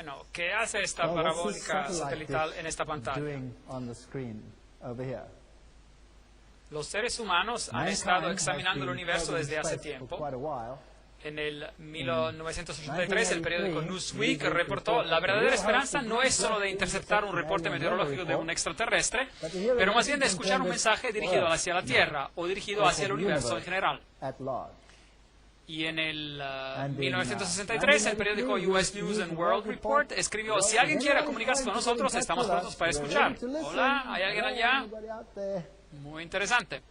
Bueno, ¿qué hace esta parabólica satelital en esta pantalla? Los seres humanos han estado examinando el universo desde hace tiempo. En el 1983, el periódico Newsweek reportó: la verdadera esperanza no es solo de interceptar un reporte meteorológico de un extraterrestre, pero más bien de escuchar un mensaje dirigido hacia la Tierra o dirigido hacia el universo en general. Y en el 1963, el periódico US News and World Report escribió: si alguien quiere comunicarse con nosotros, estamos prontos para escuchar. Hola, ¿hay alguien allá? Muy interesante.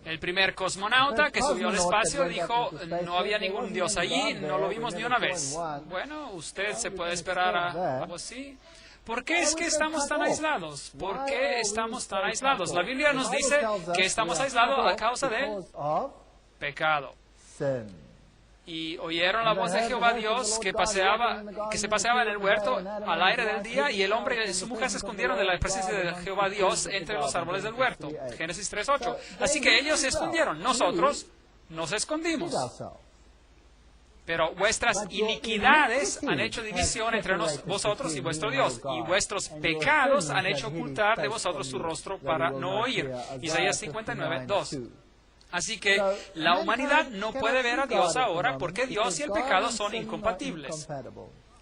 El primer cosmonauta que subió al espacio dijo: no había ningún dios allí, no lo vimos ni una vez. Bueno, usted se puede esperar a algo así. ¿Por qué es que estamos tan aislados? ¿Por qué estamos tan aislados? La Biblia nos dice que estamos aislados a causa del pecado. Y oyeron la voz de Jehová Dios que se paseaba en el huerto al aire del día, y el hombre y su mujer se escondieron de la presencia de Jehová Dios entre los árboles del huerto. Génesis 3:8. Así que ellos se escondieron, nosotros nos escondimos. Pero vuestras iniquidades han hecho división entre vosotros y vuestro Dios, y vuestros pecados han hecho ocultar de vosotros su rostro para no oír. Isaías 59:2. Así que la humanidad no puede ver a Dios ahora porque Dios y el pecado son incompatibles.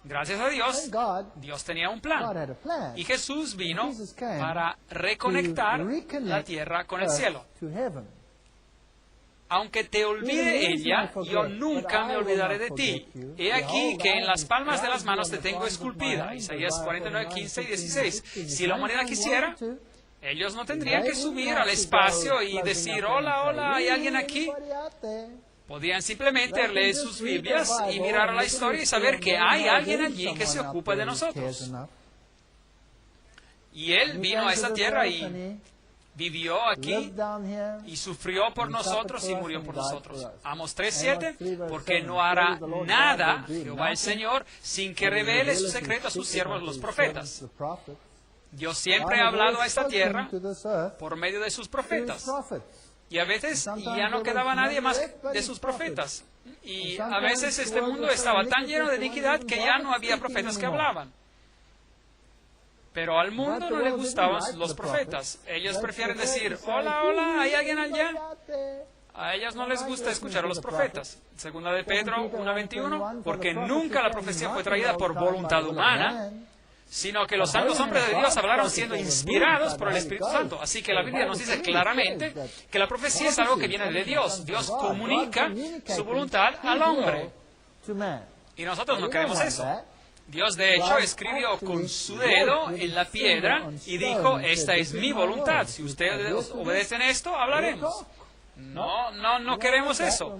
Gracias a Dios, Dios tenía un plan. Y Jesús vino para reconectar la tierra con el cielo. Aunque te olvide ella, yo nunca me olvidaré de ti. He aquí que en las palmas de las manos te tengo esculpida. Isaías 49:15 y 16. Si la humanidad quisiera, ellos no tendrían que subir al espacio y decir: hola, hola, ¿hay alguien aquí? Podían simplemente leer sus Biblias y mirar a la historia y saber que hay alguien allí que se ocupa de nosotros. Y Él vino a esta tierra y vivió aquí y sufrió por nosotros y murió por nosotros. Amos 3:7, porque no hará nada Jehová el Señor sin que revele su secreto a sus siervos los profetas. Dios siempre ha hablado a esta tierra por medio de sus profetas. Y a veces ya no quedaba nadie más de sus profetas. Y a veces este mundo estaba tan lleno de iniquidad que ya no había profetas que hablaban. Pero al mundo no le gustaban los profetas. Ellos prefieren decir: hola, hola, ¿hay alguien allá? A ellas no les gusta escuchar a los profetas. Segunda de Pedro 1:21, porque nunca la profecía fue traída por voluntad humana, sino que los santos hombres de Dios hablaron siendo inspirados por el Espíritu Santo. Así que la Biblia nos dice claramente que la profecía es algo que viene de Dios. Dios comunica su voluntad al hombre. Y nosotros no queremos eso. Dios, de hecho, escribió con su dedo en la piedra y dijo: esta es mi voluntad. Si ustedes obedecen esto, hablaremos. No queremos eso.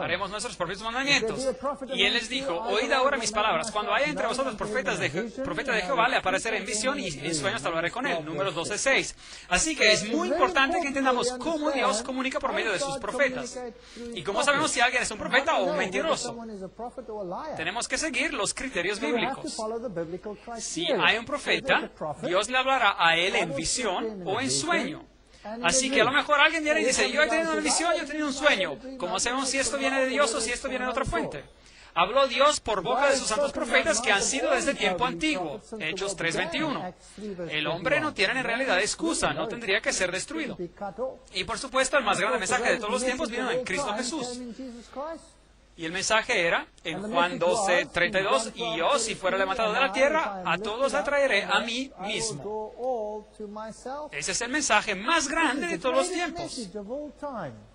Haremos nuestros propios mandamientos. Y Él les dijo: oíd ahora mis palabras. Cuando haya entre vosotros profeta de Jehová, le apareceré en visión y en sueños hablaré con él. Números 12:6. Así que es muy importante que entendamos cómo Dios comunica por medio de sus profetas. ¿Y cómo sabemos si alguien es un profeta o un mentiroso? Tenemos que seguir los criterios bíblicos. Si hay un profeta, Dios le hablará a él en visión o en sueño. Así que a lo mejor alguien viene y dice: yo he tenido una visión, yo he tenido un sueño. ¿Cómo sabemos si esto viene de Dios o si esto viene de otra fuente? Habló Dios por boca de sus santos profetas que han sido desde tiempo antiguo. Hechos 3:21. El hombre no tiene en realidad excusa, no tendría que ser destruido. Y por supuesto, el más grande mensaje de todos los tiempos vino en Cristo Jesús. Y el mensaje era, en Juan 12:32, y yo, si fuera levantado de la tierra, a todos atraeré a mí mismo. Ese es el mensaje más grande de todos los tiempos.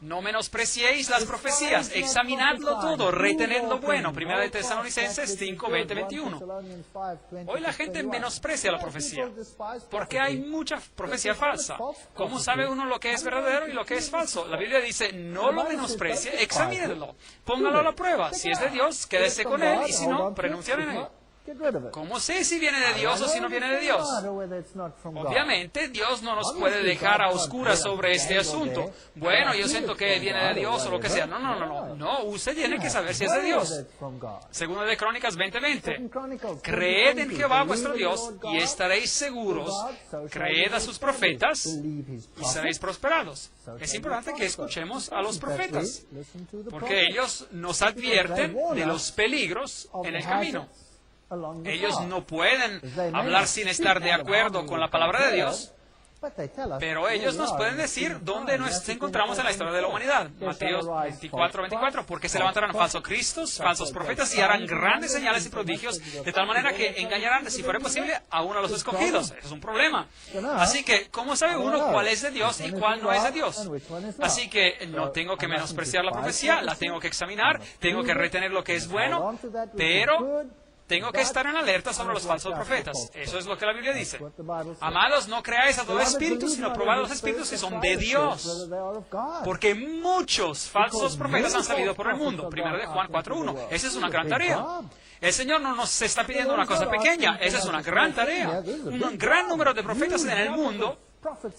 No menospreciéis las profecías, examinadlo todo, retened lo bueno. Primera de Tesalonicenses 5:20-21. Hoy la gente menosprecia la profecía, porque hay mucha profecía falsa. ¿Cómo sabe uno lo que es verdadero y lo que es falso? La Biblia dice: no lo menosprecie, examínelo, póngalo a la prueba. Si es de Dios, quédese con él, y si no, renunciar en él. ¿Cómo sé si viene de Dios o si no viene de Dios? Obviamente, Dios no nos puede dejar a oscuras sobre este asunto. Bueno, yo siento que viene de Dios o lo que sea. No, usted tiene que saber si es de Dios. Segunda de Crónicas 20:20. Creed en Jehová vuestro Dios y estaréis seguros. Creed a sus profetas y seréis prosperados. Es importante que escuchemos a los profetas, porque ellos nos advierten de los peligros en el camino. Ellos no pueden hablar sin estar de acuerdo con la palabra de Dios, pero ellos nos pueden decir dónde nos encontramos en la historia de la humanidad. Mateo 24:24, porque se levantarán falsos cristos, falsos profetas, y harán grandes señales y prodigios, de tal manera que engañarán, si fuera posible, aún a los escogidos. Eso es un problema. Así que, ¿cómo sabe uno cuál es de Dios y cuál no es de Dios? Así que no tengo que menospreciar la profecía, la tengo que examinar, tengo que retener lo que es bueno, pero tengo que estar en alerta sobre los falsos profetas. Eso es lo que la Biblia dice. Amados, no creáis a todo espíritu, sino probad los espíritus si son de Dios. Porque muchos falsos profetas han salido por el mundo. 1 de Juan 4:1. Esa es una gran tarea. El Señor no nos está pidiendo una cosa pequeña. Esa es una gran tarea. Un gran número de profetas en el mundo.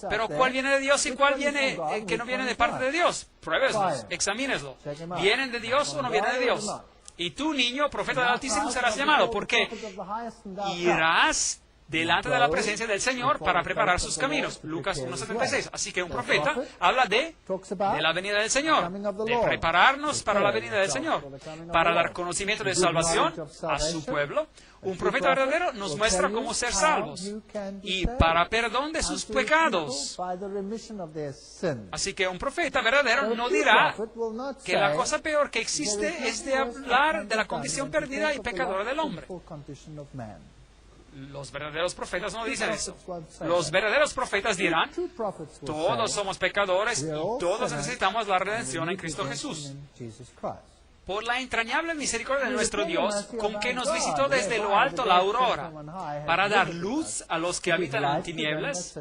Pero ¿cuál viene de Dios y cuál viene que no viene de parte de Dios? Pruébeslos, examíneslo. ¿Vienen de Dios o no vienen de Dios? Y tú, niño, profeta del Altísimo, serás llamado, porque irás delante de la presencia del Señor para preparar sus caminos. Lucas 1:76. Así que un profeta habla de la venida del Señor, de prepararnos para la venida del Señor, para dar conocimiento de salvación a su pueblo. Un profeta verdadero nos muestra cómo ser salvos y para perdón de sus pecados. Así que un profeta verdadero no dirá que la cosa peor que existe es de hablar de la condición perdida y pecadora del hombre. Los verdaderos profetas no dicen eso. Los verdaderos profetas dirán, todos somos pecadores y todos necesitamos la redención en Cristo Jesús. Por la entrañable misericordia de nuestro Dios, con que nos visitó desde lo alto la aurora, para dar luz a los que habitan en tinieblas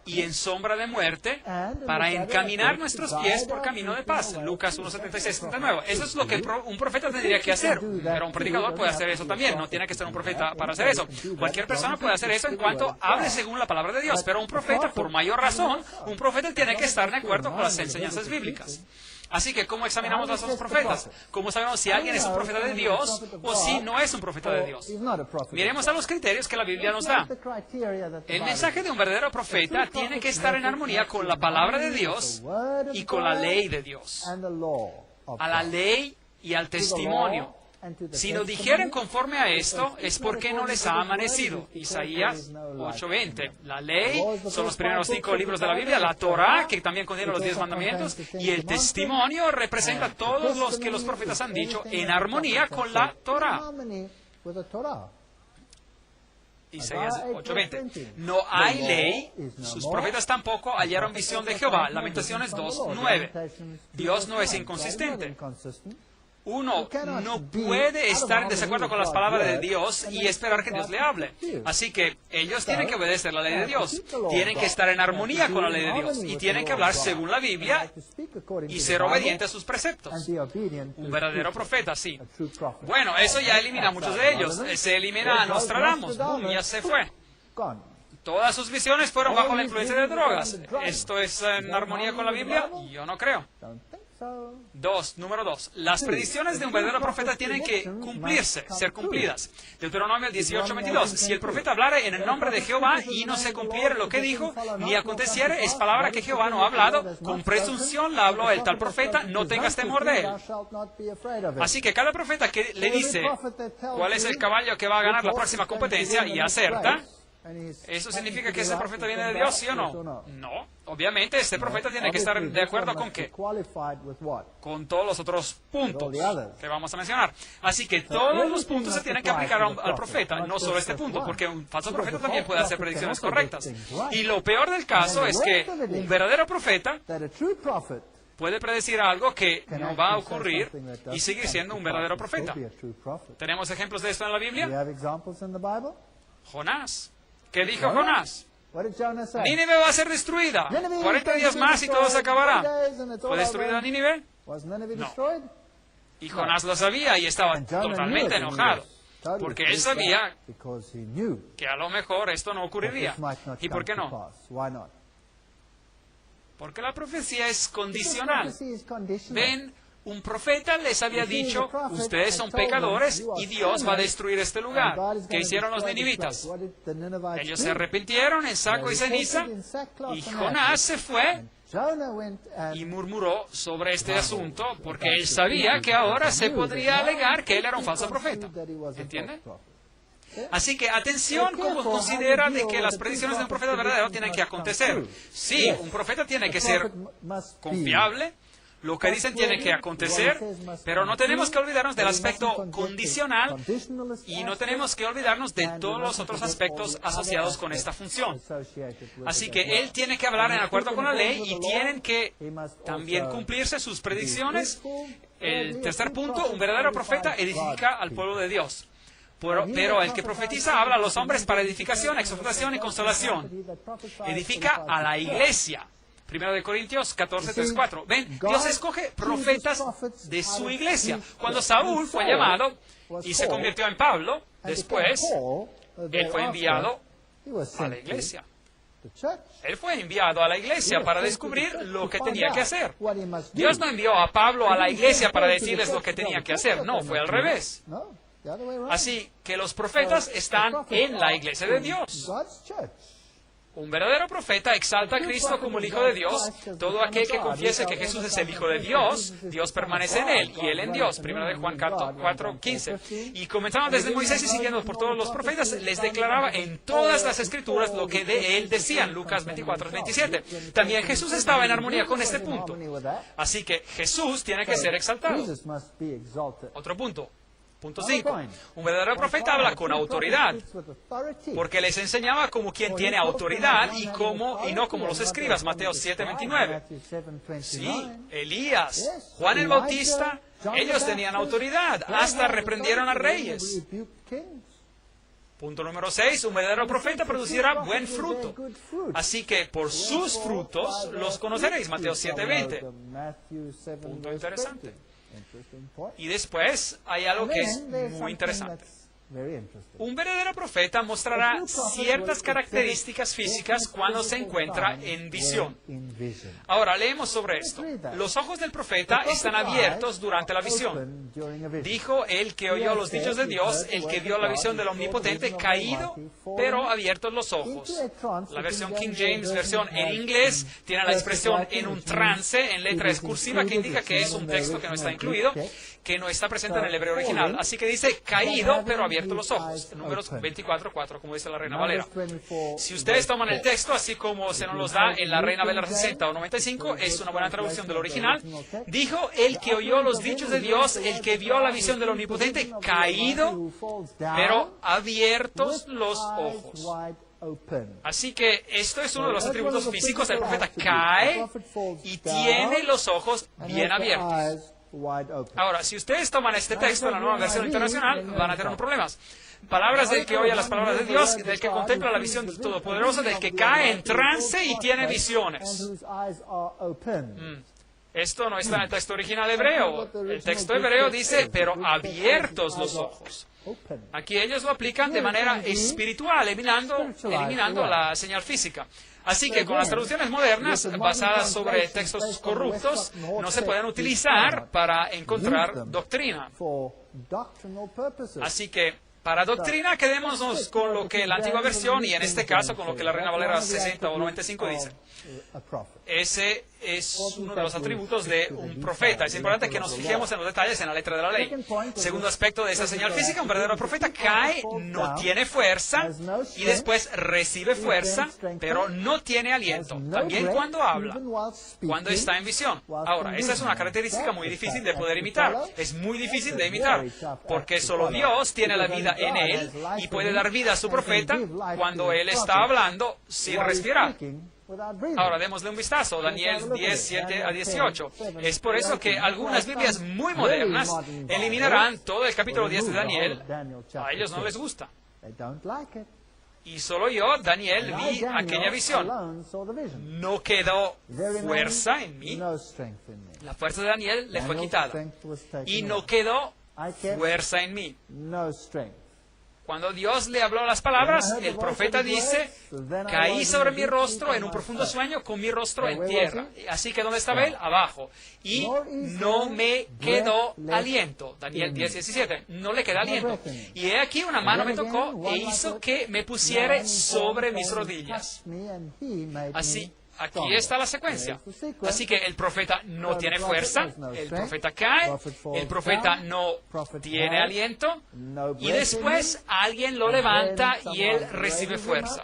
y en sombra de muerte, para encaminar nuestros pies por camino de paz. Lucas 1:76-79. Eso es lo que un profeta tendría que hacer. Pero un predicador puede hacer eso también. No tiene que ser un profeta para hacer eso. Cualquier persona puede hacer eso en cuanto hable según la palabra de Dios. Pero un profeta, por mayor razón, un profeta tiene que estar de acuerdo con las enseñanzas bíblicas. Así que, ¿cómo examinamos a los profetas? ¿Cómo sabemos si alguien es un profeta de Dios o si no es un profeta de Dios? Miremos a los criterios que la Biblia nos da. El mensaje de un verdadero profeta tiene que estar en armonía con la palabra de Dios y con la ley de Dios. A la ley y al testimonio. Si no dijeren conforme a esto, es porque no les ha amanecido. Isaías 8:20. La ley son los primeros 5 libros de la Biblia, la Torah, que también contiene los 10 mandamientos, y el testimonio representa todos los que los profetas han dicho en armonía con la Torah. Isaías 8:20. No hay ley, sus profetas tampoco hallaron visión de Jehová. Lamentaciones 2:9. Dios no es inconsistente. Uno no puede estar en desacuerdo con las palabras de Dios y esperar que Dios le hable. Así que ellos tienen que obedecer la ley de Dios. Tienen que estar en armonía con la ley de Dios. Y tienen que hablar según la Biblia y ser obedientes a sus preceptos. Un verdadero profeta, sí. Bueno, eso ya elimina a muchos de ellos. Se elimina a Nostradamus. ¡Bum! Ya se fue. Todas sus visiones fueron bajo la influencia de drogas. ¿Esto es en armonía con la Biblia? Yo no creo. Número 2. Las predicciones de un verdadero profeta tienen que cumplirse, ser cumplidas. Deuteronomio 18:22. Si el profeta hablare en el nombre de Jehová y no se cumpliere lo que dijo, ni aconteciere, es palabra que Jehová no ha hablado, con presunción la habló el tal profeta, no tengas temor de él. Así que cada profeta que le dice cuál es el caballo que va a ganar la próxima competencia y acerta, ¿eso significa que ese profeta viene de Dios, sí o no? No. Obviamente, este profeta tiene que estar de acuerdo con ¿qué? Con todos los otros puntos que vamos a mencionar. Así que todos los puntos se tienen que aplicar al profeta, no solo este punto, porque un falso profeta también puede hacer predicciones correctas. Y lo peor del caso es que un verdadero profeta puede predecir algo que no va a ocurrir y seguir siendo un verdadero profeta. ¿Tenemos ejemplos de esto en la Biblia? Jonás. ¿Qué dijo Jonás? Nínive va a ser destruida. 40 días más y todo se acabará. ¿Fue destruida Nínive? No. Y Jonás lo sabía y estaba totalmente enojado. Porque él sabía que a lo mejor esto no ocurriría. ¿Y por qué no? Porque la profecía es condicional. Ven, un profeta les había dicho, ustedes son pecadores y Dios va a destruir este lugar. ¿Qué hicieron los ninivitas? Ellos se arrepintieron en saco y ceniza y Jonás se fue y murmuró sobre este asunto porque él sabía que ahora se podría alegar que él era un falso profeta. ¿Entiende? Así que atención como considera de que las predicciones de un profeta verdadero tienen que acontecer. Sí, un profeta tiene que ser confiable, lo que dicen tiene que acontecer, pero no tenemos que olvidarnos del aspecto condicional y no tenemos que olvidarnos de todos los otros aspectos asociados con esta función. Así que él tiene que hablar en acuerdo con la ley y tienen que también cumplirse sus predicciones. El tercer punto, un verdadero profeta edifica al pueblo de Dios. Pero el que profetiza habla a los hombres para edificación, exhortación y consolación. Edifica a la iglesia. 1 Corintios 14, 3, 4. Ven, Dios escoge profetas de su iglesia. Cuando Saúl fue llamado y se convirtió en Pablo, después él fue enviado a la iglesia. Él fue enviado a la iglesia para descubrir lo que tenía que hacer. Dios no envió a Pablo a la iglesia para decirles lo que tenía que hacer. No, fue al revés. Así que los profetas están en la iglesia de Dios. Un verdadero profeta exalta a Cristo como el Hijo de Dios. Todo aquel que confiese que Jesús es el Hijo de Dios, Dios permanece en él y él en Dios. 1 Juan 4, 15. Y comenzando desde Moisés y siguiendo por todos los profetas, les declaraba en todas las Escrituras lo que de él decían. Lucas 24, 27. También Jesús estaba en armonía con este punto. Así que Jesús tiene que ser exaltado. Otro punto. Punto 5. Un verdadero profeta habla con autoridad, porque les enseñaba como quien tiene autoridad y no como los escribas. Mateo 7, 29. Sí, Elías, Juan el Bautista, ellos tenían autoridad, hasta reprendieron a reyes. Punto número 6. Un verdadero profeta producirá buen fruto. Así que por sus frutos los conoceréis. Mateo 7, 20. Punto interesante. Y después hay algo que es muy interesante. Un verdadero profeta mostrará ciertas características físicas cuando se encuentra en visión. Ahora, leemos sobre esto. Los ojos del profeta están abiertos durante la visión. Dijo el que oyó los dichos de Dios, el que vio la visión del Omnipotente, caído, pero abiertos los ojos. La versión King James, versión en inglés, tiene la expresión en un trance, en letra cursiva, que indica que es un texto que no está incluido, que no está presente en el hebreo original. Así que dice caído, pero abierto los ojos. Números 24:4, como dice la Reina Valera. Si ustedes toman el texto, así como se nos los da en la Reina Valera 60 o 95, es una buena traducción del original. Dijo el que oyó los dichos de Dios, el que vio la visión del Omnipotente, caído, pero abiertos los ojos. Así que esto es uno de los atributos físicos del profeta. Cae y tiene los ojos bien abiertos. Ahora, si ustedes toman este texto en la nueva versión internacional, van a tener problemas. Palabras del que oye las palabras de Dios, del que contempla la visión todopoderosa, del que cae en trance y tiene visiones. Esto no está en el texto original hebreo. El texto hebreo dice, pero abiertos los ojos. Aquí ellos lo aplican de manera espiritual, eliminando la señal física. Así que con las traducciones modernas, basadas sobre textos corruptos, no se pueden utilizar para encontrar doctrina. Así que, para doctrina, quedémonos con lo que la antigua versión, y en este caso con lo que la Reina Valera 60 o 95 dice. Ese es uno de los atributos de un profeta. Es importante que nos fijemos en los detalles en la letra de la ley. Segundo aspecto de esa señal física, un verdadero profeta cae, no tiene fuerza, y después recibe fuerza, pero no tiene aliento. También cuando habla, cuando está en visión. Ahora, esa es una característica muy difícil de poder imitar. Es muy difícil de imitar, porque solo Dios tiene la vida en él y puede dar vida a su profeta cuando él está hablando sin respirar. Ahora, démosle un vistazo. Daniel 10, 7 a 18. Es por eso que algunas Biblias muy modernas eliminarán todo el capítulo 10 de Daniel. A ellos no les gusta. Y solo yo, Daniel, vi aquella visión. No quedó fuerza en mí. La fuerza de Daniel le fue quitada. Y no quedó fuerza en mí. Cuando Dios le habló las palabras, el profeta dice, caí sobre mi rostro en un profundo sueño con mi rostro en tierra. Así que ¿dónde estaba él? Abajo. Y no me quedó aliento. Daniel 10, 17. No le queda aliento. Y he aquí una mano me tocó e hizo que me pusiera sobre mis rodillas. Así aquí está la secuencia. Así que el profeta no tiene fuerza, el profeta cae, el profeta no tiene aliento, y después alguien lo levanta y él recibe fuerza.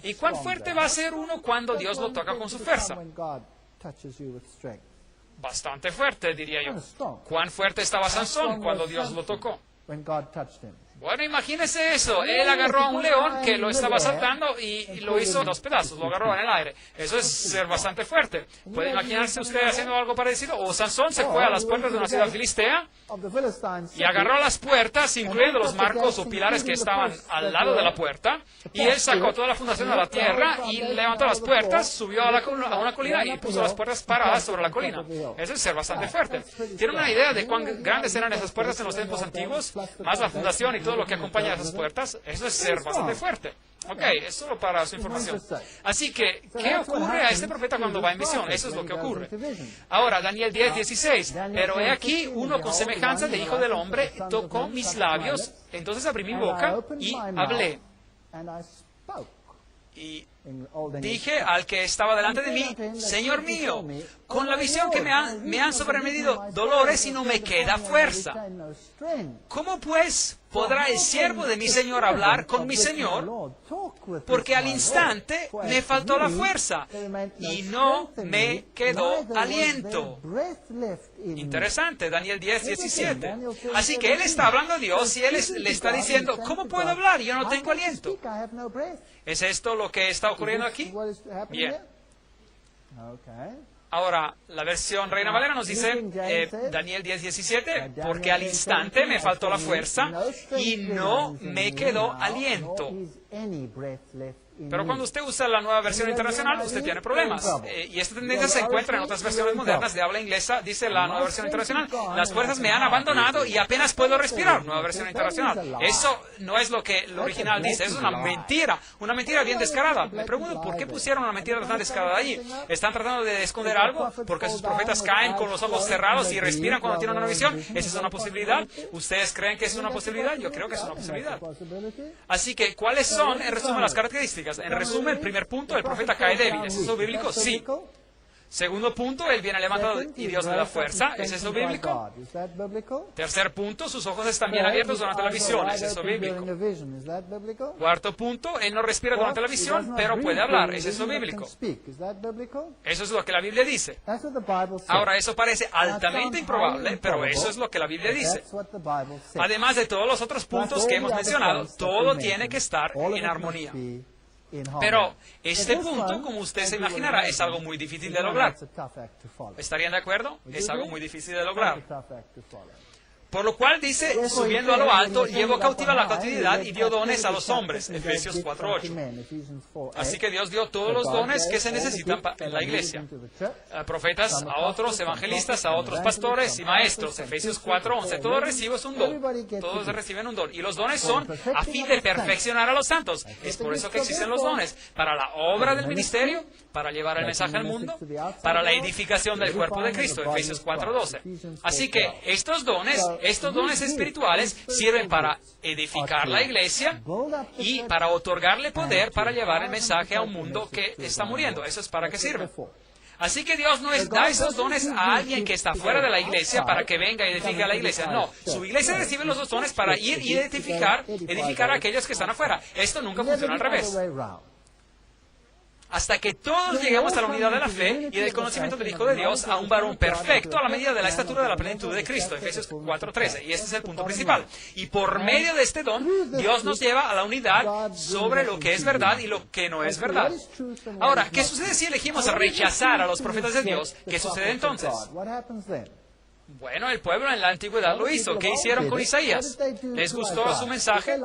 ¿Y cuán fuerte va a ser uno cuando Dios lo toca con su fuerza? Bastante fuerte, diría yo. ¿Cuán fuerte estaba Sansón cuando Dios lo tocó? Bueno, imagínese eso. Él agarró a un león que lo estaba asaltando y lo hizo en dos pedazos, lo agarró en el aire. Eso es ser bastante fuerte. ¿Puede imaginarse usted haciendo algo parecido? O Sansón se fue a las puertas de una ciudad filistea y agarró las puertas, incluyendo los marcos o pilares que estaban al lado de la puerta, y él sacó toda la fundación de la tierra y levantó las puertas, subió a una colina y puso las puertas paradas sobre la colina. Eso es ser bastante fuerte. ¿Tienen una idea de cuán grandes eran esas puertas en los tiempos antiguos? Más la fundación y todo lo que acompaña a esas puertas. Eso es ser bastante fuerte. Ok, es solo para su información. Así que, ¿qué ocurre a este profeta cuando va en visión? Eso es lo que ocurre. Ahora, Daniel 10:16. Pero he aquí, uno con semejanza de hijo del hombre tocó mis labios, entonces abrí mi boca y hablé. Y dije al que estaba delante de mí, Señor mío, con la visión que me han sobrevenido dolores y no me queda fuerza. ¿Cómo pues podrá el siervo de mi Señor hablar con mi Señor? Porque al instante me faltó la fuerza y no me quedó aliento. Interesante, Daniel 10:17. Así que él está hablando a Dios y él le está diciendo, ¿cómo puedo hablar? Yo no tengo aliento. ¿Es esto lo que está ocurriendo aquí? Bien. Ahora, la versión Reina Valera nos dice, Daniel 10:17, porque al instante me faltó la fuerza y no me quedó aliento. Pero cuando usted usa la nueva versión internacional, usted tiene problemas. Y esta tendencia se encuentra en otras versiones modernas de habla inglesa. Dice la nueva versión internacional, las fuerzas me han abandonado y apenas puedo respirar. Nueva versión internacional. Eso no es lo que el original dice. Es una mentira bien descarada. Me pregunto, ¿por qué pusieron una mentira tan descarada allí? ¿Están tratando de esconder algo? ¿Porque sus profetas caen con los ojos cerrados y respiran cuando tienen una visión? ¿Esa es una posibilidad? ¿Ustedes creen que es una posibilidad? Yo creo que es una posibilidad. Así que, ¿cuáles son, en resumen, las características? En resumen, el primer punto, el profeta cae débil. ¿Es eso bíblico? Sí. Segundo punto, él viene levantado y Dios le da fuerza. ¿Es eso bíblico? Tercer punto, sus ojos están bien abiertos durante la visión. ¿Es eso bíblico? Cuarto punto, él no respira durante la visión, pero puede hablar. ¿Es eso bíblico? Eso es lo que la Biblia dice. Ahora, eso parece altamente improbable, pero eso es lo que la Biblia dice. Además de todos los otros puntos que hemos mencionado, todo tiene que estar en armonía. Pero este punto, como usted se imaginará, es algo muy difícil de lograr. ¿Estarían de acuerdo? Es algo muy difícil de lograr. Por lo cual dice, subiendo a lo alto, llevó cautiva la cautividad y dio dones a los hombres. Efesios 4:8. Así que Dios dio todos los dones que se necesitan en la iglesia. Profetas a otros, evangelistas a otros, pastores y maestros. Efesios 4:11. Todos reciben un don. Todos reciben un don. Y los dones son a fin de perfeccionar a los santos. Es por eso que existen los dones. Para la obra del ministerio, para llevar el mensaje al mundo, para la edificación del cuerpo de Cristo. Efesios 4:12. Así que estos dones espirituales sirven para edificar la iglesia y para otorgarle poder para llevar el mensaje a un mundo que está muriendo. Eso es para qué sirve. Así que Dios no da esos dones a alguien que está fuera de la iglesia para que venga y edifique a la iglesia. No, su iglesia recibe los dos dones para ir y edificar a aquellos que están afuera. Esto nunca funciona al revés. Hasta que todos lleguemos a la unidad de la fe y del conocimiento del Hijo de Dios, a un varón perfecto a la medida de la estatura de la plenitud de Cristo. Efesios 4:13. Y este es el punto principal. Y por medio de este don, Dios nos lleva a la unidad sobre lo que es verdad y lo que no es verdad. Ahora, ¿qué sucede si elegimos rechazar a los profetas de Dios? ¿Qué sucede entonces? Bueno, el pueblo en la antigüedad lo hizo. ¿Qué hicieron con Isaías? ¿Les gustó su mensaje?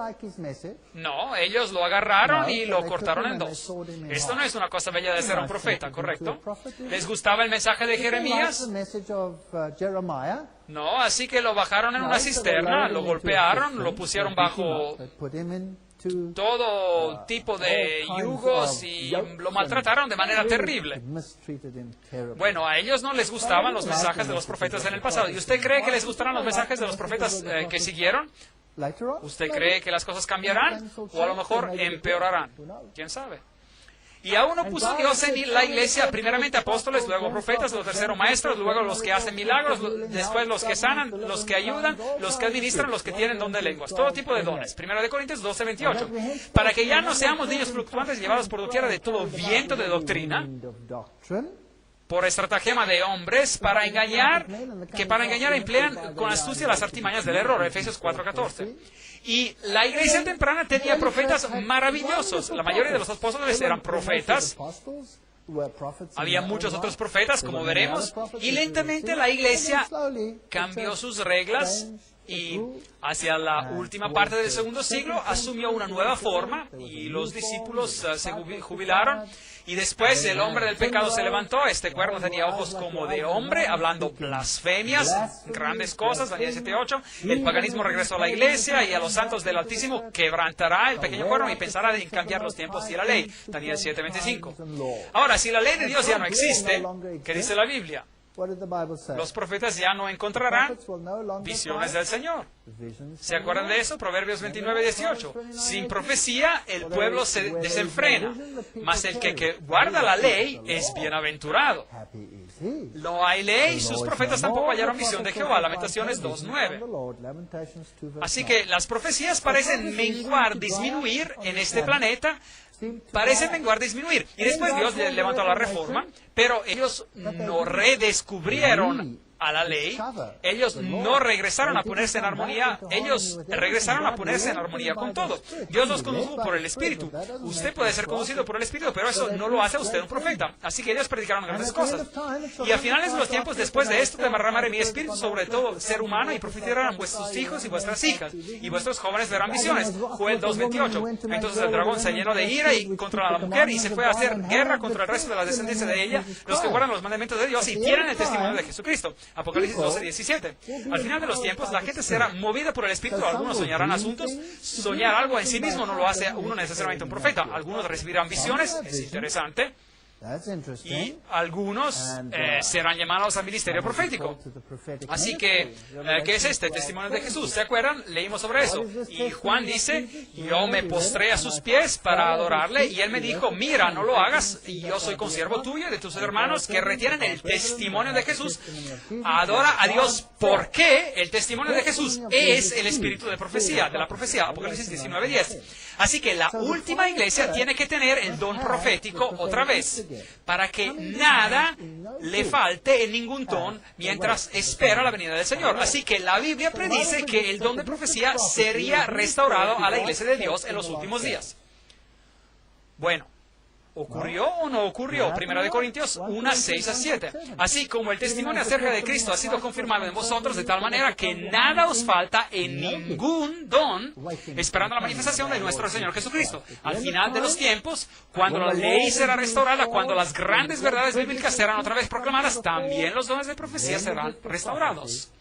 No, ellos lo agarraron y lo cortaron en dos. Esto no es una cosa bella de ser un profeta, ¿correcto? ¿Les gustaba el mensaje de Jeremías? No, así que lo bajaron en una cisterna, lo golpearon, lo pusieron bajo todo tipo de yugos y lo maltrataron de manera terrible. Bueno, a ellos no les gustaban los mensajes de los profetas en el pasado. ¿Y usted cree que les gustarán los mensajes de los profetas que siguieron? ¿Usted cree que las cosas cambiarán o a lo mejor empeorarán? ¿Quién sabe? Y a uno puso Dios en la iglesia, primeramente apóstoles, luego profetas, los terceros maestros, luego los que hacen milagros, después los que sanan, los que ayudan, los que administran, los que tienen don de lenguas. Todo tipo de dones. 1 Corintios 12:28. Para que ya no seamos niños fluctuantes llevados por doquiera de todo viento de doctrina, por estratagema de hombres, para engañar emplean con astucia las artimañas del error. Efesios 4:14. Y la iglesia temprana tenía profetas maravillosos. La mayoría de los apóstoles eran profetas. Había muchos otros profetas, como veremos. Y lentamente la iglesia cambió sus reglas y hacia la última parte del segundo siglo asumió una nueva forma y los discípulos se jubilaron. Y después el hombre del pecado se levantó. Este cuerno tenía ojos como de hombre, hablando blasfemias, grandes cosas, Daniel 7:8. El paganismo regresó a la iglesia y a los santos del Altísimo quebrantará el pequeño cuerno y pensará en cambiar los tiempos y la ley, Daniel 7:25. Ahora, si la ley de Dios ya no existe, ¿qué dice la Biblia? Los profetas ya no encontrarán visiones del Señor. ¿Se acuerdan de eso? Proverbios 29:18. Sin profecía el pueblo se desenfrena, mas el que guarda la ley es bienaventurado. No hay ley, sus profetas tampoco hallaron visión de Jehová. Lamentaciones 2:9. Así que las profecías parecen menguar, disminuir en este planeta. Parece menguar, disminuir. Y después Dios levantó la reforma, pero ellos no redescubrieron a la ley, ellos no regresaron a ponerse en armonía, ellos regresaron a ponerse en armonía con todo. Dios los condujo por el Espíritu. Usted puede ser conducido por el Espíritu, pero eso no lo hace a usted un profeta. Así que ellos predicaron grandes cosas. Y a finales de los tiempos, después de esto, derramaré mi Espíritu sobre todo ser humano y profetizarán vuestros hijos y vuestras hijas, y vuestros jóvenes verán visiones. Joel 2:28. Entonces el dragón se llenó de ira y contra la mujer y se fue a hacer guerra contra el resto de la descendencia de ella, los que guardan los mandamientos de Dios y tienen el testimonio de Jesucristo. Apocalipsis 12:17. Al final de los tiempos, la gente será movida por el Espíritu. Algunos soñarán asuntos. Soñar algo en sí mismo no lo hace a uno necesariamente un profeta. Algunos recibirán visiones. Es interesante. Y algunos serán llamados al ministerio profético. Así que, ¿qué es este? Testimonio de Jesús. ¿Se acuerdan? Leímos sobre eso. Y Juan dice, yo me postré a sus pies para adorarle, y él me dijo, mira, no lo hagas, y yo soy consiervo tuyo y de tus hermanos que retienen el testimonio de Jesús. Adora a Dios, porque el testimonio de Jesús es el espíritu de profecía, de la profecía. Apocalipsis 19:10. Así que la última iglesia tiene que tener el don profético otra vez, para que nada le falte en ningún don mientras espera la venida del Señor. Así que la Biblia predice que el don de profecía sería restaurado a la iglesia de Dios en los últimos días. Bueno, ¿ocurrió o no ocurrió? 1 Corintios 1:6-7. Así como el testimonio acerca de Cristo ha sido confirmado en vosotros de tal manera que nada os falta en ningún don, esperando la manifestación de nuestro Señor Jesucristo. Al final de los tiempos, cuando la ley será restaurada, cuando las grandes verdades bíblicas serán otra vez proclamadas, también los dones de profecía serán restaurados.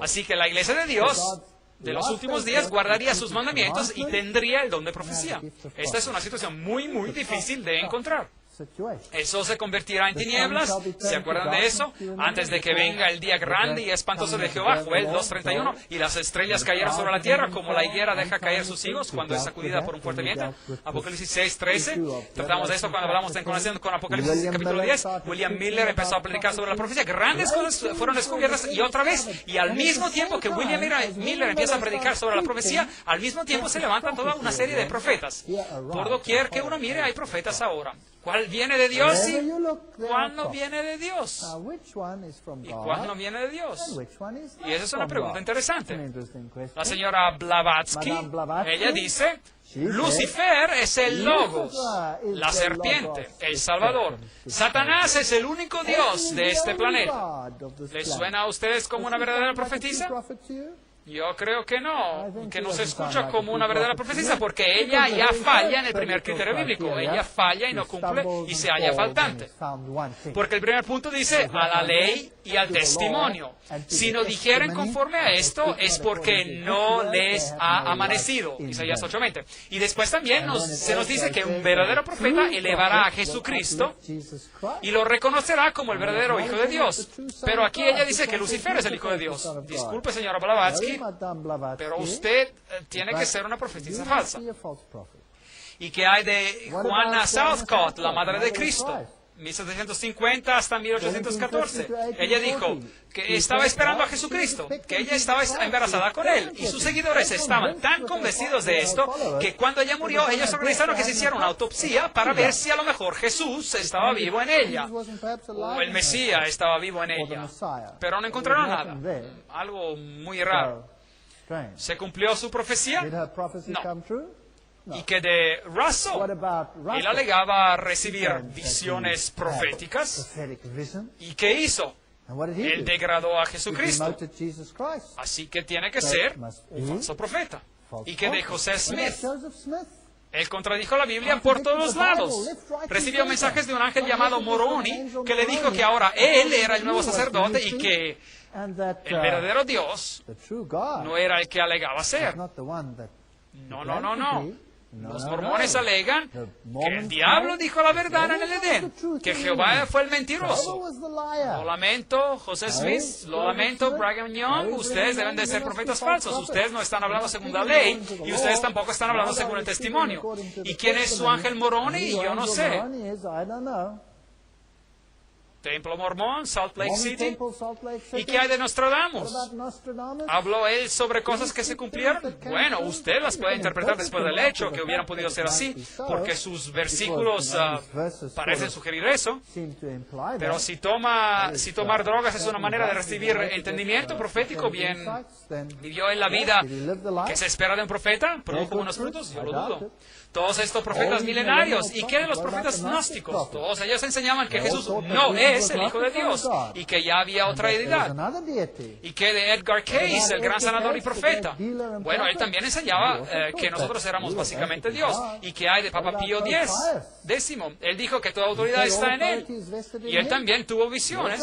Así que la iglesia de Dios de los últimos días guardaría sus mandamientos y tendría el don de profecía. Esta es una situación muy, muy difícil de encontrar. Eso se convertirá en tinieblas. ¿Se acuerdan de eso? Antes de que venga el día grande y espantoso de Jehová, Joel 2:31, y las estrellas cayeron sobre la tierra, como la higuera deja caer sus higos cuando es sacudida por un fuerte viento. Apocalipsis 6:13. Tratamos de esto cuando hablamos en conexión con Apocalipsis capítulo 10. William Miller empezó a predicar sobre la profecía. Grandes cosas fueron descubiertas y otra vez. Y al mismo tiempo que William Miller empieza a predicar sobre la profecía, al mismo tiempo se levantan toda una serie de profetas. Por doquier que uno mire, hay profetas ahora. ¿Cuál viene de Dios y cuál no viene de Dios? ¿Y cuál no viene de Dios? Y esa es una pregunta interesante. La señora Blavatsky, ella dice, Lucifer es el Logos, la serpiente, el Salvador. Satanás es el único Dios de este planeta. ¿Les suena a ustedes como una verdadera profetisa? Yo creo que no se escucha como una verdadera profecía, porque ella ya falla en el primer criterio bíblico. Ella falla y no cumple y se halla faltante. Porque el primer punto dice a la ley y al testimonio. Si no dijeren conforme a esto, es porque no les ha amanecido. Isaías 8:20. Y después también se nos dice que un verdadero profeta elevará a Jesucristo y lo reconocerá como el verdadero Hijo de Dios. Pero aquí ella dice que Lucifer es el Hijo de Dios. Disculpe, señora Blavatsky, pero usted tiene que ser una profetisa falsa. ¿Y qué hay de Juana Southcott, la madre de Cristo? 1750 hasta 1814. Ella dijo que estaba esperando a Jesucristo, que ella estaba embarazada con él. Y sus seguidores estaban tan convencidos de esto que cuando ella murió, ellos organizaron que se hiciera una autopsia para ver si a lo mejor Jesús estaba vivo en ella, o el Mesías estaba vivo en ella. Pero no encontraron nada. Algo muy raro. ¿Se cumplió su profecía? No. Y que de Russell, él alegaba recibir visiones proféticas. ¿Y qué hizo? Él degradó a Jesucristo. Así que tiene que ser un falso profeta. ¿Y que de José Smith? Él contradijo la Biblia por todos los lados. Recibió mensajes de un ángel llamado Moroni que le dijo que ahora él era el nuevo sacerdote y que el verdadero Dios no era el que alegaba ser. No. Los mormones alegan que el diablo dijo la verdad en el Edén, que Jehová fue el mentiroso. Lo lamento, José Smith, lo lamento, Brigham Young, ustedes deben de ser profetas falsos. Ustedes no están hablando según la ley y ustedes tampoco están hablando según el testimonio. ¿Y quién es su ángel Moroni? Yo no sé. Templo Mormón, Salt Lake City. ¿Y qué hay de Nostradamus? ¿Habló él sobre cosas que se cumplieron? Bueno, usted las puede interpretar después del hecho, que hubieran podido ser así, porque sus versículos parecen sugerir eso. Pero si tomar drogas es una manera de recibir entendimiento profético, bien, ¿vivió él la vida que se espera de un profeta? ¿Produjo buenos frutos? Yo lo dudo. Todos estos profetas milenarios, ¿y qué de los profetas gnósticos? Todos ellos enseñaban que Jesús no es el Hijo de Dios y que ya había otra deidad. ¿Y qué de Edgar Cayce, el gran sanador y profeta? Bueno, él también enseñaba que nosotros éramos básicamente Dios. ¿Y qué hay de Papa Pío X? Él dijo que toda autoridad está en él. Y él también tuvo visiones.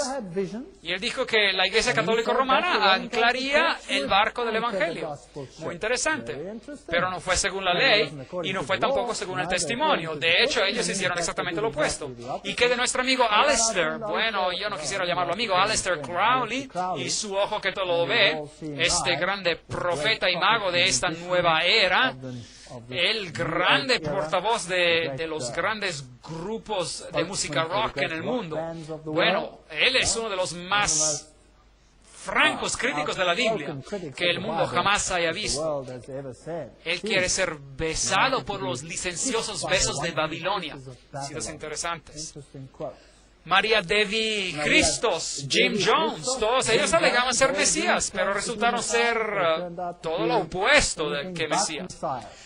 Y él dijo que la Iglesia Católica Romana anclaría el barco del Evangelio. Muy interesante. Pero no fue según la ley y no fue tampoco según el testimonio. De hecho, ellos hicieron exactamente lo opuesto. ¿Y qué de nuestro amigo Aleister? Bueno, yo no quisiera llamarlo amigo, Aleister Crowley y su ojo que todo lo ve, este grande profeta y mago de esta nueva era, el grande portavoz de los grandes grupos de música rock en el mundo. Bueno, él es uno de los más francos críticos de la Biblia que el mundo jamás haya visto. Él quiere ser besado por los licenciosos besos de Babilonia. Citas interesantes. María Devi Christos, Jim Jones, todos ellos alegaban ser Mesías, pero resultaron ser todo lo opuesto de que Mesías.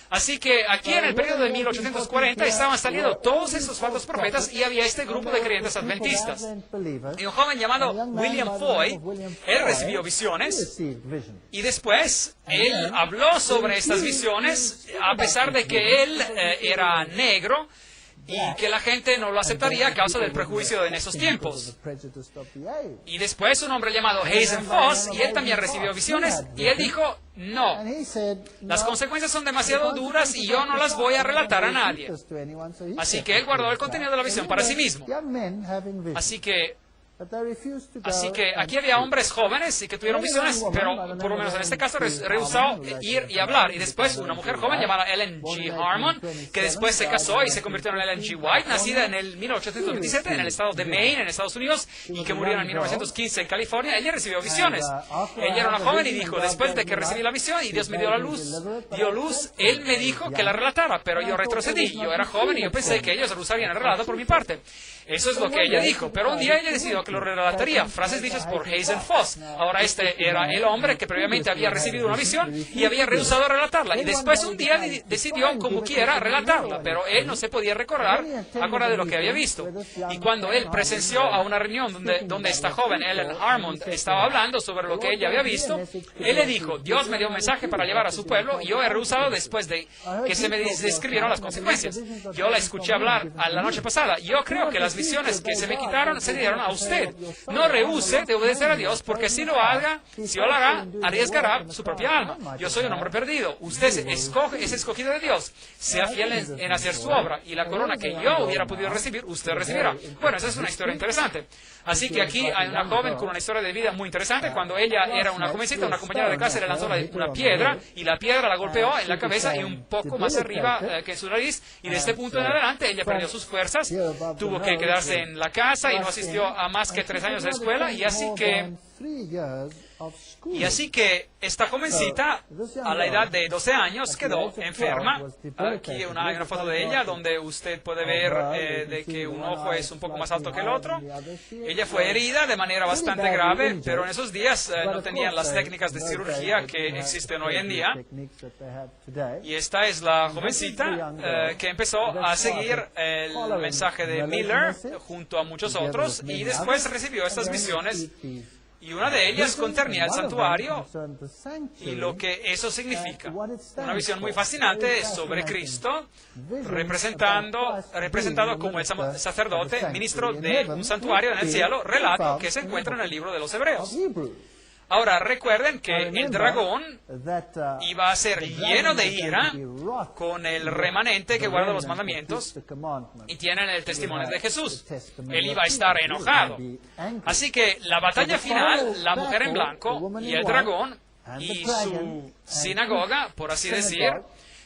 Así que aquí en el periodo de 1840 estaban saliendo todos esos falsos profetas y había este grupo de creyentes adventistas. Y un joven llamado William Foy, él recibió visiones y después él habló sobre estas visiones a pesar de que él era negro y que la gente no lo aceptaría a causa del prejuicio en esos tiempos. Y después un hombre llamado Hazen Foss, y él también recibió visiones, y él dijo, no, las consecuencias son demasiado duras y yo no las voy a relatar a nadie. Así que él guardó el contenido de la visión para sí mismo. Así que aquí había hombres jóvenes y que tuvieron visiones, pero por lo menos en este caso rehusó ir y hablar. Y después una mujer joven llamada Ellen G. Harmon, que después se casó y se convirtió en Ellen G. White, nacida en el 1827 en el estado de Maine, en Estados Unidos, y que murió en 1915 en California. Ella recibió visiones. Ella era una joven y dijo, después de que recibí la visión y Dios me dio luz, Él me dijo que la relatara, pero yo retrocedí. Yo era joven y yo pensé que ellos rehusarían el relato por mi parte. Eso es lo que ella dijo, pero un día ella decidió que lo relataría. Frases dichas por Hazen Foss. Ahora este era el hombre que previamente había recibido una visión y había rehusado relatarla. Y después un día decidió como quiera relatarla, pero él no se podía recordar de lo que había visto. Y cuando él presenció a una reunión donde esta joven, Ellen Harmon, estaba hablando sobre lo que ella había visto, él le dijo, Dios me dio un mensaje para llevar a su pueblo y yo he rehusado después de que se me describieron las consecuencias. Yo la escuché hablar a la noche pasada. Yo creo que las visiones que se me quitaron se dieron a usted. usted. No rehúse de obedecer a Dios, porque si lo haga, arriesgará su propia alma. Yo soy un hombre perdido. Usted es escogido de Dios. Sea fiel en hacer su obra, y la corona que yo hubiera podido recibir, usted recibirá. Bueno, esa es una historia interesante. Así que aquí hay una joven con una historia de vida muy interesante. Cuando ella era una jovencita, una compañera de clase le lanzó una piedra, y la piedra la golpeó en la cabeza y un poco más arriba que su nariz, y de este punto en adelante ella perdió sus fuerzas, tuvo que quedarse en la casa y no asistió a más que 3 años de escuela, y así que esta jovencita, a la edad de 12 años, quedó enferma. Aquí hay una foto de ella donde usted puede ver de que un ojo es un poco más alto que el otro. Ella fue herida de manera bastante grave, pero en esos días no tenían las técnicas de cirugía que existen hoy en día. Y esta es la jovencita que empezó a seguir el mensaje de Miller junto a muchos otros, y después recibió estas visiones. Y una de ellas concernía el santuario y lo que eso significa. Una visión muy fascinante sobre Cristo, representado como el sacerdote, ministro de un santuario en el cielo, relato que se encuentra en el libro de los Hebreos. Ahora, recuerden que el dragón iba a ser lleno de ira con el remanente que guarda los mandamientos y tienen el testimonio de Jesús. Él iba a estar enojado. Así que la batalla final, la mujer en blanco y el dragón y su sinagoga, por así decir,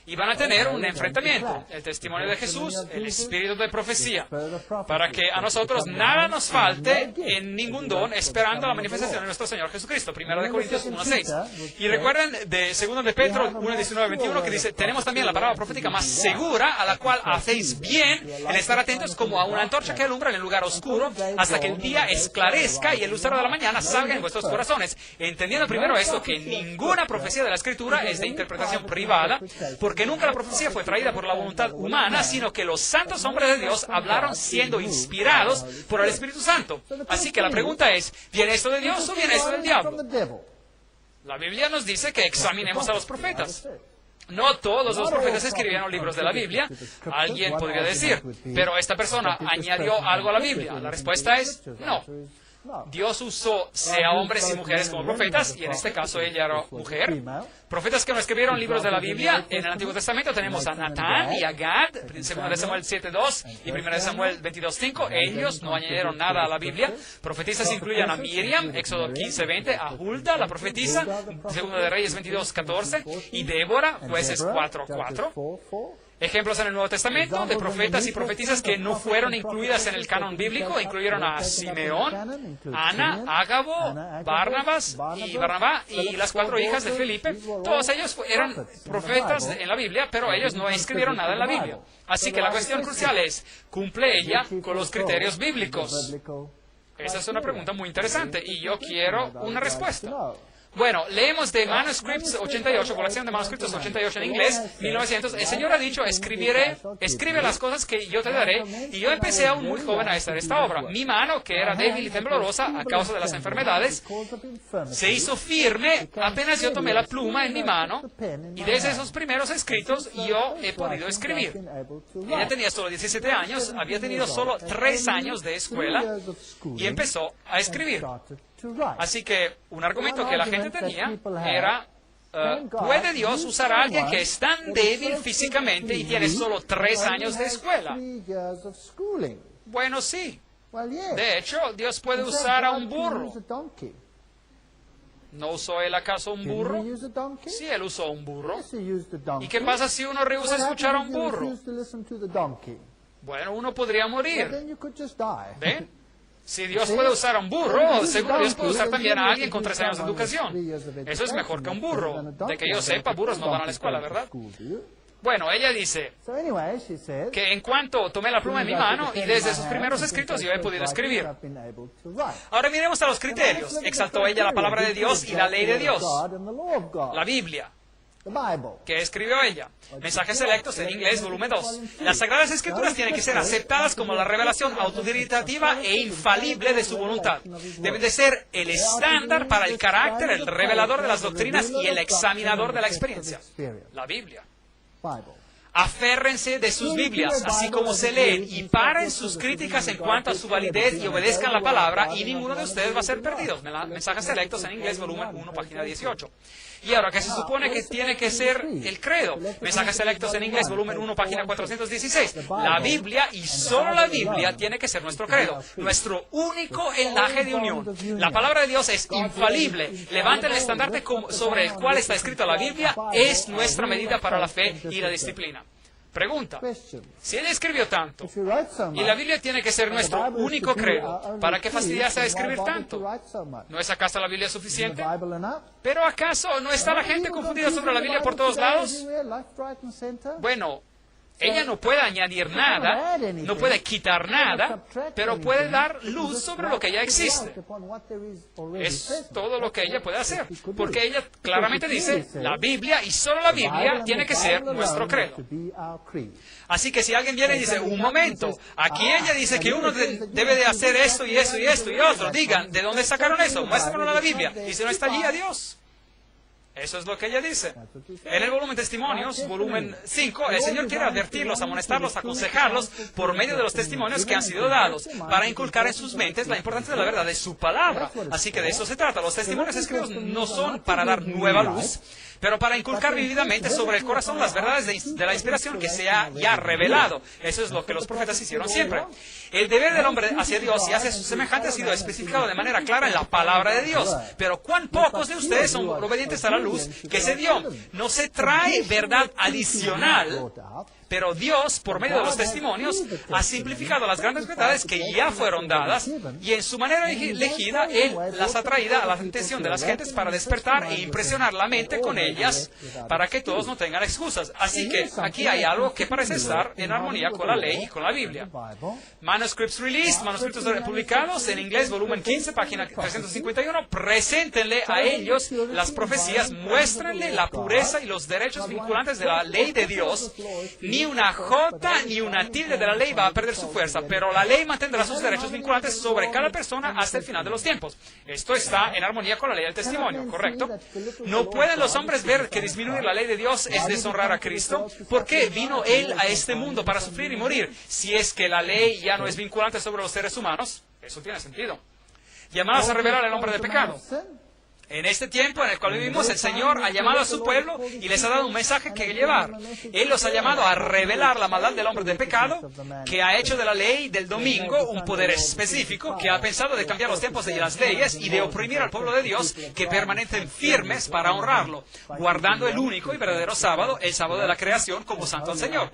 iban a tener un enfrentamiento. El testimonio de Jesús, el espíritu de profecía, para que a nosotros nada nos falte en ningún don, esperando la manifestación de nuestro Señor Jesucristo. 1 Corintios 1:6. Y recuerden de 2 de Pedro 1:19-21, que dice: tenemos también la palabra profética más segura, a la cual hacéis bien en estar atentos como a una antorcha que alumbra en el lugar oscuro, hasta que el día esclarezca y el lucero de la mañana salga en vuestros corazones. Entendiendo primero esto, que ninguna profecía de la Escritura es de interpretación privada, porque nunca la profecía fue traída por la voluntad humana, sino que los santos hombres de Dios hablaron siendo inspirados por el Espíritu Santo. Así que la pregunta es, ¿viene esto de Dios o viene esto del diablo? La Biblia nos dice que examinemos a los profetas. No todos los profetas escribieron libros de la Biblia. Alguien podría decir, pero esta persona añadió algo a la Biblia. La respuesta es no. Dios usó sea hombres y mujeres como profetas, y en este caso ella era mujer. Profetas que no escribieron libros de la Biblia. En el Antiguo Testamento tenemos a Natán y a Gad, 2 de Samuel 7:2 y 1 de Samuel 22:5. Ellos no añadieron nada a la Biblia. Profetisas incluyen a Miriam, Éxodo 15:20, a Hulda, la profetisa, 2 de Reyes 22:14, y Débora, Jueces 4:4. Ejemplos en el Nuevo Testamento de profetas y profetisas que no fueron incluidas en el canon bíblico incluyeron a Simeón, Ana, Ágabo, Barnabá y las 4 hijas de Felipe. Todos ellos eran profetas en la Biblia, pero ellos no escribieron nada en la Biblia. Así que la cuestión crucial es, ¿cumple ella con los criterios bíblicos? Esa es una pregunta muy interesante y yo quiero una respuesta. Bueno, leemos de Manuscripts 88, colección de Manuscritos 88 en inglés, 1900. El Señor ha dicho, escribe las cosas que yo te daré. Y yo empecé aún muy joven a hacer esta obra. Mi mano, que era débil y temblorosa a causa de las enfermedades, se hizo firme apenas yo tomé la pluma en mi mano. Y desde esos primeros escritos yo he podido escribir. Ella tenía solo 17 años, había tenido solo 3 años de escuela y empezó a escribir. Así que un argumento que la gente tenía era, ¿puede Dios usar a alguien que es tan débil físicamente y tiene solo 3 años de escuela? Bueno, sí. De hecho, Dios puede usar a un burro. ¿No usó él acaso un burro? Sí, él usó un burro. ¿Y qué pasa si uno rehúsa escuchar a un burro? Bueno, uno podría morir. ¿Ven? Si Dios puede usar a un burro, seguro Dios puede usar también a alguien con 3 años de educación. Eso es mejor que un burro. De que yo sepa, burros no van a la escuela, ¿verdad? Bueno, ella dice que en cuanto tomé la pluma en mi mano y desde esos primeros escritos yo he podido escribir. Ahora miremos a los criterios. Exaltó ella la palabra de Dios y la ley de Dios, la Biblia. ¿Qué escribió ella? Mensajes Selectos en inglés, volumen 2. Las Sagradas Escrituras tienen que ser aceptadas como la revelación autodidactiva e infalible de su voluntad. Deben de ser el estándar para el carácter, el revelador de las doctrinas y el examinador de la experiencia. La Biblia. Aférrense de sus Biblias, así como se leen, y paren sus críticas en cuanto a su validez y obedezcan la palabra, y ninguno de ustedes va a ser perdido. Mensajes selectos en inglés, volumen 1, página 18. Y ahora, ¿qué se supone que tiene que ser el credo? Mensajes selectos en inglés, volumen 1, página 416. La Biblia, y solo la Biblia, tiene que ser nuestro credo, nuestro único enlace de unión. La palabra de Dios es infalible. Levanta el estandarte sobre el cual está escrita la Biblia, es nuestra medida para la fe y la disciplina. Pregunta, si él escribió tanto, y la Biblia tiene que ser nuestro único credo, ¿para qué fastidiarse a escribir tanto? ¿No es acaso la Biblia suficiente? ¿Pero acaso no está la gente confundida sobre la Biblia por todos lados? Bueno, ella no puede añadir nada, no puede quitar nada, pero puede dar luz sobre lo que ya existe. Es todo lo que ella puede hacer, porque ella claramente dice, la Biblia y solo la Biblia tiene que ser nuestro credo. Así que si alguien viene y dice, un momento, aquí ella dice que uno debe de hacer esto y esto y esto y otro, digan, ¿de dónde sacaron eso? Muéstrenlo en la Biblia. Y si no está allí, adiós. Eso es lo que ella dice. En el volumen Testimonios, volumen 5, el Señor quiere advertirlos, amonestarlos, aconsejarlos por medio de los testimonios que han sido dados, para inculcar en sus mentes la importancia de la verdad de su palabra. Así que de eso se trata. Los testimonios escritos no son para dar nueva luz, pero para inculcar vividamente sobre el corazón las verdades de la inspiración que se ha ya revelado. Eso es lo que los profetas hicieron siempre. El deber del hombre hacia Dios y hacia sus semejantes ha sido especificado de manera clara en la palabra de Dios. Pero ¿cuán pocos de ustedes son obedientes a la luz que se dio? No se trae verdad adicional, pero Dios, por medio de los testimonios, ha simplificado las grandes verdades que ya fueron dadas, y en su manera elegida, Él las ha traído a la atención de las gentes para despertar e impresionar la mente con ellas, para que todos no tengan excusas. Así que aquí hay algo que parece estar en armonía con la ley y con la Biblia. Manuscripts released, manuscritos publicados en inglés, volumen 15, página 351. Preséntenle a ellos las profecías, muéstrenle la pureza y los derechos vinculantes de la ley de Dios. Ni una jota ni una tilde de la ley va a perder su fuerza, pero la ley mantendrá sus derechos vinculantes sobre cada persona hasta el final de los tiempos. Esto está en armonía con la ley del testimonio, ¿correcto? ¿No pueden los hombres ver que disminuir la ley de Dios es deshonrar a Cristo? ¿Por qué vino Él a este mundo para sufrir y morir? Si es que la ley ya no es vinculante sobre los seres humanos, eso tiene sentido. Llamados a revelar al hombre de pecado. En este tiempo en el cual vivimos, el Señor ha llamado a su pueblo y les ha dado un mensaje que llevar. Él los ha llamado a revelar la maldad del hombre de pecado, que ha hecho de la ley del domingo un poder específico, que ha pensado de cambiar los tiempos de las leyes y de oprimir al pueblo de Dios, que permanecen firmes para honrarlo, guardando el único y verdadero sábado, el sábado de la creación, como santo al Señor.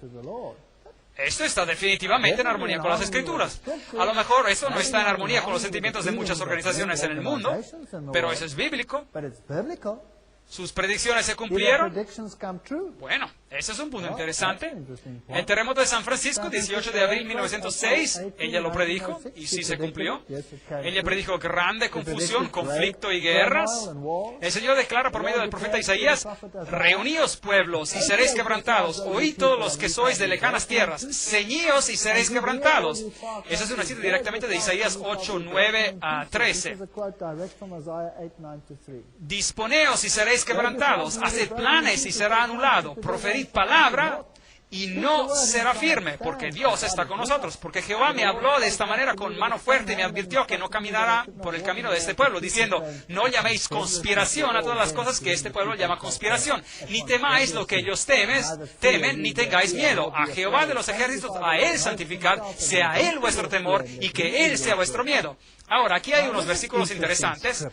Esto está definitivamente en armonía con las Escrituras. A lo mejor eso no está en armonía con los sentimientos de muchas organizaciones en el mundo, pero eso es bíblico. ¿Sus predicciones se cumplieron? Bueno, ese es un punto interesante. El terremoto de San Francisco, 18 de abril de 1906, ella lo predijo, y sí se cumplió. Ella predijo grande confusión, conflicto y guerras. El Señor declara por medio del profeta Isaías, reuníos pueblos y seréis quebrantados, oíd todos los que sois de lejanas tierras, ceñíos y seréis quebrantados. Esa es una cita directamente de Isaías 8, 9 a 13. Disponeos y seréis quebrantados, haced planes y será anulado, proferid palabra y no será firme, porque Dios está con nosotros, porque Jehová me habló de esta manera con mano fuerte y me advirtió que no caminara por el camino de este pueblo, diciendo, no llaméis conspiración a todas las cosas que este pueblo llama conspiración, ni temáis lo que ellos temen, ni tengáis miedo. A Jehová de los ejércitos, a Él santificad, sea Él vuestro temor y que Él sea vuestro miedo. Ahora, aquí hay unos versículos interesantes,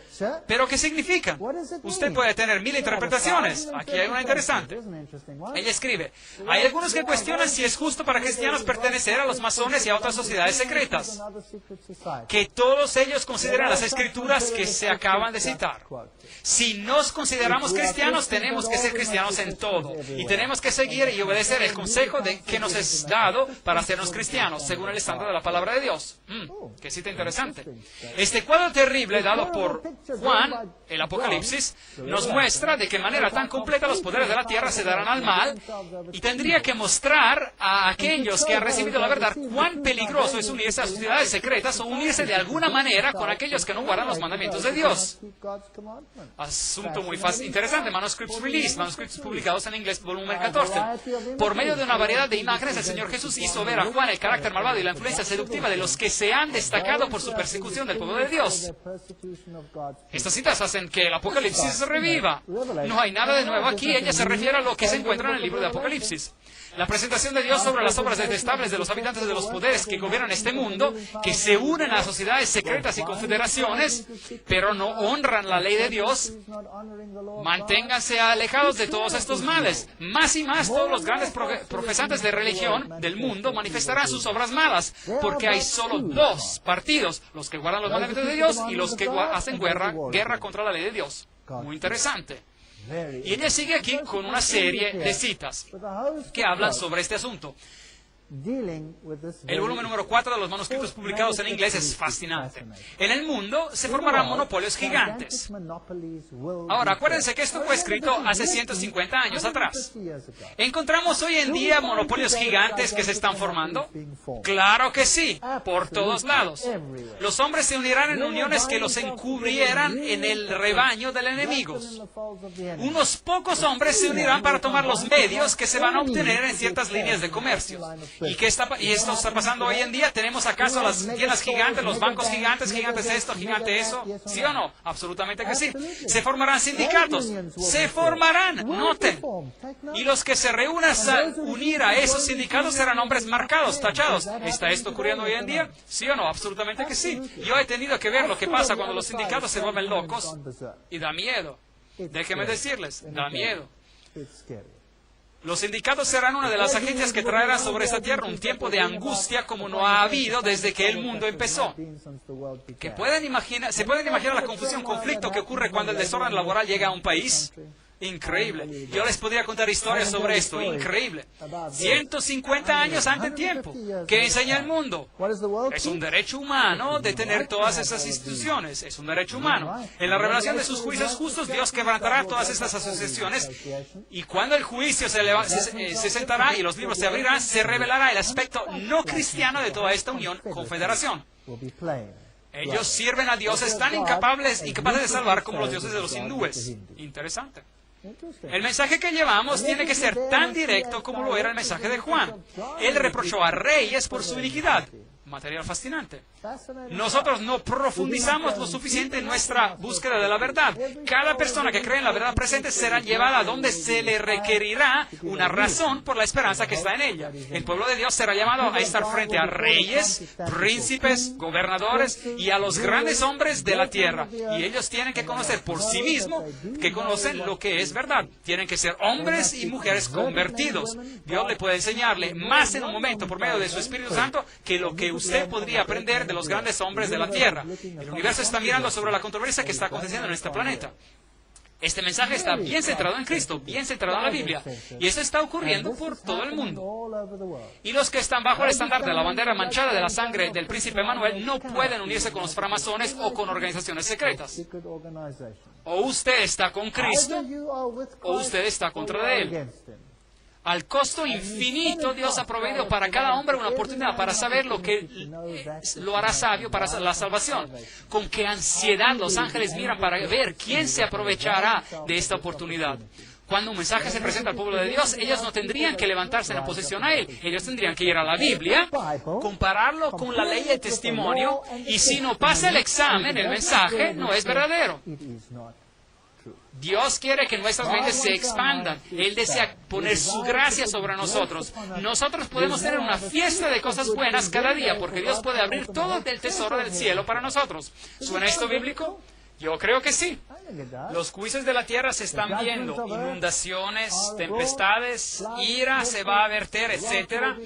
pero ¿qué significan? Usted puede tener 1000 interpretaciones. Aquí hay una interesante. Ella escribe, hay algunos que cuestionan si es justo para cristianos pertenecer a los masones y a otras sociedades secretas. Que todos ellos consideran las escrituras que se acaban de citar. Si nos consideramos cristianos, tenemos que ser cristianos en todo. Y tenemos que seguir y obedecer el consejo que nos es dado para hacernos cristianos, según el estándar de la palabra de Dios. Qué cita interesante. Este cuadro terrible dado por Juan, el Apocalipsis, nos muestra de qué manera tan completa los poderes de la tierra se darán al mal, y tendría que mostrar a aquellos que han recibido la verdad cuán peligroso es unirse a sociedades secretas o unirse de alguna manera con aquellos que no guardan los mandamientos de Dios. Asunto muy interesante. Manuscripts Released, manuscritos publicados en inglés, volumen 14. Por medio de una variedad de imágenes, el Señor Jesús hizo ver a Juan el carácter malvado y la influencia seductiva de los que se han destacado por su persecución del pueblo de Dios. Estas citas hacen que el Apocalipsis reviva. No hay nada de nuevo aquí. Ella se refiere a lo que se encuentra en el libro de Apocalipsis. La presentación de Dios sobre las obras detestables de los habitantes de los poderes que gobiernan este mundo, que se unen a sociedades secretas y confederaciones, pero no honran la ley de Dios. Manténganse alejados de todos estos males. Más y más todos los grandes profesantes de religión del mundo manifestarán sus obras malas, porque hay solo dos partidos, los que guardan los mandamientos de Dios y los que hacen guerra contra la ley de Dios. Muy interesante. Y ella sigue aquí con una serie de citas que hablan sobre este asunto. El volumen número 4 de los manuscritos publicados en inglés es fascinante. En el mundo se formarán monopolios gigantes. Ahora, acuérdense que esto fue escrito hace 150 años atrás. ¿Encontramos hoy en día monopolios gigantes que se están formando? Claro que sí, por todos lados. Los hombres se unirán en uniones que los encubrieran en el rebaño del enemigo. Unos pocos hombres se unirán para tomar los medios que se van a obtener en ciertas líneas de comercio. ¿Y esto está pasando hoy en día? ¿Tenemos acaso las tiendas gigantes, los bancos gigantes, gigantes esto, gigante eso? ¿Sí o no? Absolutamente que sí. ¿Se formarán sindicatos? Se formarán, noten. Y los que se reúnan a unir a esos sindicatos serán hombres marcados, tachados. ¿Está esto ocurriendo hoy en día? ¿Sí o no? Absolutamente que sí. Yo he tenido que ver lo que pasa cuando los sindicatos se vuelven locos y da miedo. Déjenme decirles, da miedo. Los sindicatos serán una de las agencias que traerá sobre esta tierra un tiempo de angustia como no ha habido desde que el mundo empezó. ¿Se pueden imaginar la confusión, conflicto que ocurre cuando el desorden laboral llega a un país? Increíble. Yo les podría contar historias sobre esto. Increíble. 150 años antes de tiempo. ¿Qué enseña el mundo? Es un derecho humano de tener todas esas instituciones. Es un derecho humano. En la revelación de sus juicios justos, Dios quebrantará todas estas asociaciones. Y cuando el juicio se sentará y los libros se abrirán, se revelará el aspecto no cristiano de toda esta unión, confederación. Ellos sirven a dioses tan incapaces de salvar como los dioses de los hindúes. Interesante. El mensaje que llevamos tiene que ser tan directo como lo era el mensaje de Juan. Él reprochó a reyes por su iniquidad. Material fascinante. Nosotros no profundizamos lo suficiente en nuestra búsqueda de la verdad. Cada persona que cree en la verdad presente será llevada a donde se le requerirá una razón por la esperanza que está en ella. El pueblo de Dios será llamado a estar frente a reyes, príncipes, gobernadores y a los grandes hombres de la tierra. Y ellos tienen que conocer por sí mismos que conocen lo que es verdad. Tienen que ser hombres y mujeres convertidos. Dios le puede enseñarle más en un momento por medio de su Espíritu Santo que lo que usted podría aprender de los grandes hombres de la tierra. El universo está mirando sobre la controversia que está aconteciendo en este planeta. Este mensaje está bien centrado en Cristo, bien centrado en la Biblia. Y eso está ocurriendo por todo el mundo. Y los que están bajo el estandarte de la bandera manchada de la sangre del príncipe Manuel no pueden unirse con los framasones o con organizaciones secretas. O usted está con Cristo, o usted está contra él. Al costo infinito, Dios ha proveído para cada hombre una oportunidad para saber lo que lo hará sabio para la salvación. Con qué ansiedad los ángeles miran para ver quién se aprovechará de esta oportunidad. Cuando un mensaje se presenta al pueblo de Dios, ellos no tendrían que levantarse en oposición a él. Ellos tendrían que ir a la Biblia, compararlo con la ley de testimonio, y si no pasa el examen, el mensaje no es verdadero. Dios quiere que nuestras mentes se expandan. Él desea poner su gracia sobre nosotros. Nosotros podemos tener una fiesta de cosas buenas cada día, porque Dios puede abrir todo el tesoro del cielo para nosotros. ¿Suena esto bíblico? Yo creo que sí. Los juicios de la tierra se están viendo. Inundaciones, tempestades, ira se va a verter, etc.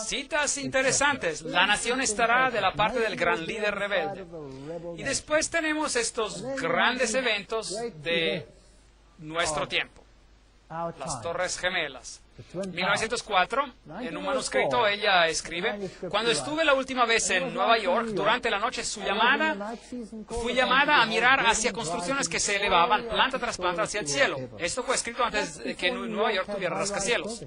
Citas interesantes. La nación estará de la parte del gran líder rebelde. Y después tenemos estos grandes eventos de nuestro tiempo. Las Torres Gemelas. 1904, en un manuscrito, ella escribe: cuando estuve la última vez en Nueva York, durante la noche fui llamada a mirar hacia construcciones que se elevaban planta tras planta hacia el cielo. Esto fue escrito antes de que Nueva York tuviera rascacielos.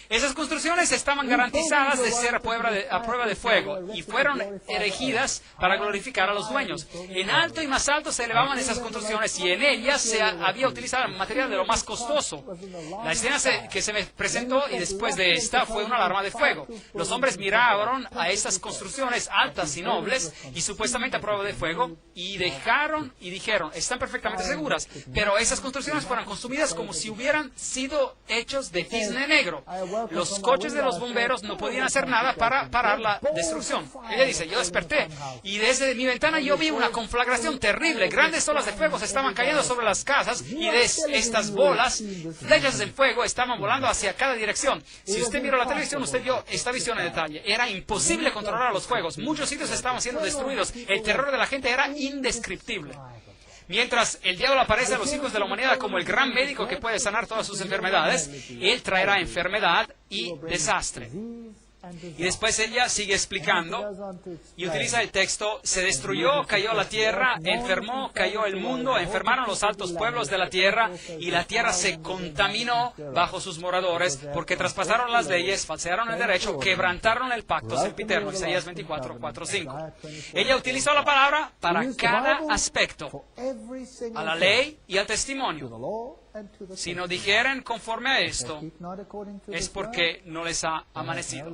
Esas construcciones estaban garantizadas de ser a prueba de fuego y fueron erigidas para glorificar a los dueños. En alto y más alto se elevaban esas construcciones y en ellas se había utilizado material de lo más costoso. La escena que se me presentó y después de esta fue una alarma de fuego. Los hombres miraron a estas construcciones altas y nobles y supuestamente a prueba de fuego y dijeron, están perfectamente seguras, pero esas construcciones fueron consumidas como si hubieran sido hechos de cisne negro. Los coches de los bomberos no podían hacer nada para parar la destrucción. Ella dice: yo desperté y desde mi ventana yo vi una conflagración terrible. Grandes olas de fuego se estaban cayendo sobre las casas y de estas bolas, flechas de fuego, estaban volando hacia cada dirección. Si usted miró la televisión, usted vio esta visión en detalle. Era imposible controlar los fuegos. Muchos sitios estaban siendo destruidos. El terror de la gente era indescriptible. Mientras el diablo aparece a los hijos de la humanidad como el gran médico que puede sanar todas sus enfermedades, él traerá enfermedad y desastre. Y después ella sigue explicando y utiliza el texto: se destruyó, cayó la tierra, enfermó, cayó el mundo, enfermaron los altos pueblos de la tierra y la tierra se contaminó bajo sus moradores porque traspasaron las leyes, falsearon el derecho, quebrantaron el pacto sempiterno. Isaías 24, 4, 5. Ella utilizó la palabra para cada aspecto, a la ley y al testimonio. Si no dijeren conforme a esto, es porque no les ha amanecido.